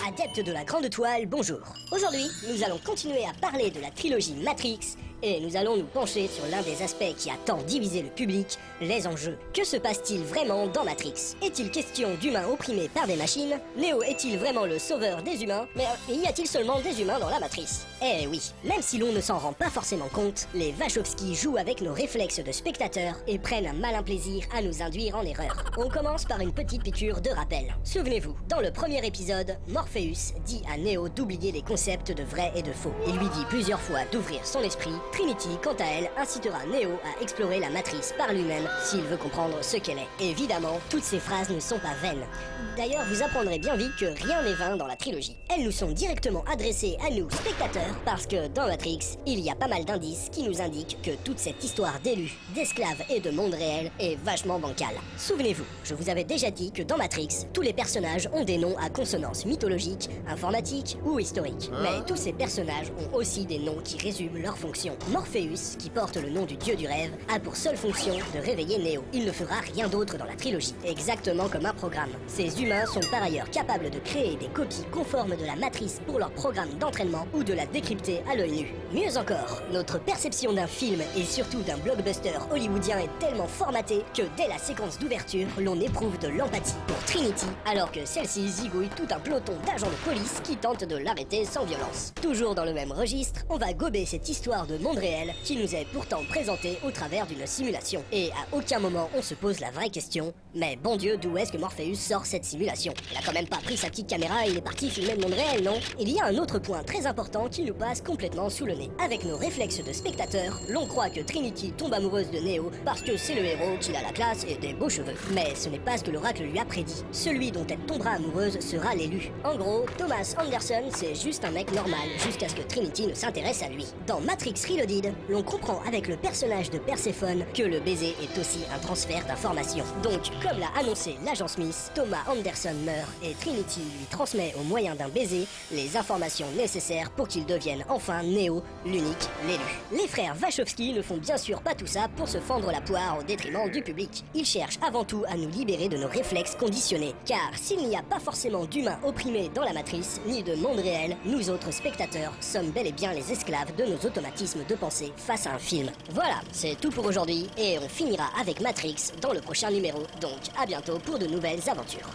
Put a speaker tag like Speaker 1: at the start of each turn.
Speaker 1: Adeptes de la grande toile, bonjour. Aujourd'hui, nous allons continuer à parler de la trilogie Matrix et nous allons nous pencher sur l'un des aspects qui a tant divisé le public, les enjeux. Que se passe-t-il vraiment dans Matrix? Est-il question d'humains opprimés par des machines? Neo est-il vraiment le sauveur des humains? Mais y a-t-il seulement des humains dans la matrice? Eh oui, même si l'on ne s'en rend pas forcément compte, les Wachowski jouent avec nos réflexes de spectateurs et prennent un malin plaisir à nous induire en erreur. On commence par une petite piqûre de rappel. Souvenez-vous, dans le premier épisode, Morpheus dit à Neo d'oublier les concepts de vrai et de faux. Il lui dit plusieurs fois d'ouvrir son esprit. Trinity, quant à elle, incitera Neo à explorer la matrice par lui-même s'il veut comprendre ce qu'elle est. Évidemment, toutes ces phrases ne sont pas vaines. D'ailleurs, vous apprendrez bien vite que rien n'est vain dans la trilogie. Elles nous sont directement adressées à nous, spectateurs, parce que dans Matrix, il y a pas mal d'indices qui nous indiquent que toute cette histoire d'élus, d'esclaves et de monde réel est vachement bancale. Souvenez-vous, je vous avais déjà dit que dans Matrix, tous les personnages ont des noms à consonance mythologique, informatique ou historique. Mais tous ces personnages ont aussi des noms qui résument leurs fonctions. Morpheus, qui porte le nom du dieu du rêve, a pour seule fonction de réveiller Neo. Il ne fera rien d'autre dans la trilogie, exactement comme un programme. Ces humains sont par ailleurs capables de créer des copies conformes de la matrice pour leur programme d'entraînement ou de la décrypter à l'œil nu. Mieux encore, notre perception d'un film et surtout d'un blockbuster hollywoodien est tellement formatée que dès la séquence d'ouverture, l'on éprouve de l'empathie pour Trinity, alors que celle-ci zigouille tout un peloton d'agents de police qui tentent de l'arrêter sans violence. Toujours dans le même registre, on va gober cette histoire de monde réel qui nous est pourtant présentée au travers d'une simulation. Et à aucun moment on se pose la vraie question, mais bon Dieu, d'où est-ce que Morpheus sort cette simulation? Il a quand même pas pris sa petite caméra et il est parti filmer le monde réel, non? Il y a un autre point très important qui nous passe complètement sous le nez. Avec nos réflexes de spectateurs, l'on croit que Trinity tombe amoureuse de Neo parce que c'est le héros, qu'il a la classe et des beaux cheveux. Mais ce n'est pas ce que l'oracle lui a prédit. Celui dont elle tombera amoureuse sera l'élu. En gros, Thomas Anderson, c'est juste un mec normal, jusqu'à ce que Trinity ne s'intéresse à lui. Dans Matrix Reloaded, l'on comprend avec le personnage de Perséphone que le baiser est aussi un transfert d'informations. Donc, comme l'a annoncé l'agent Smith, Thomas Anderson meurt et Trinity lui transmet au moyen d'un baiser les informations nécessaires pour qu'il devienne enfin Neo, l'unique, l'élu. Les frères Wachowski ne font bien sûr pas tout ça pour se fendre la poire au détriment du public. Ils cherchent avant tout à nous libérer de nos réflexes conditionnés. Car s'il n'y a pas forcément d'humains opprimés dans la matrice, ni de monde réel, nous autres spectateurs sommes bel et bien les esclaves de nos automatismes de pensée face à un film. Voilà, c'est tout pour aujourd'hui et on finira avec Matrix dans le prochain numéro. Donc à bientôt pour de nouvelles aventures.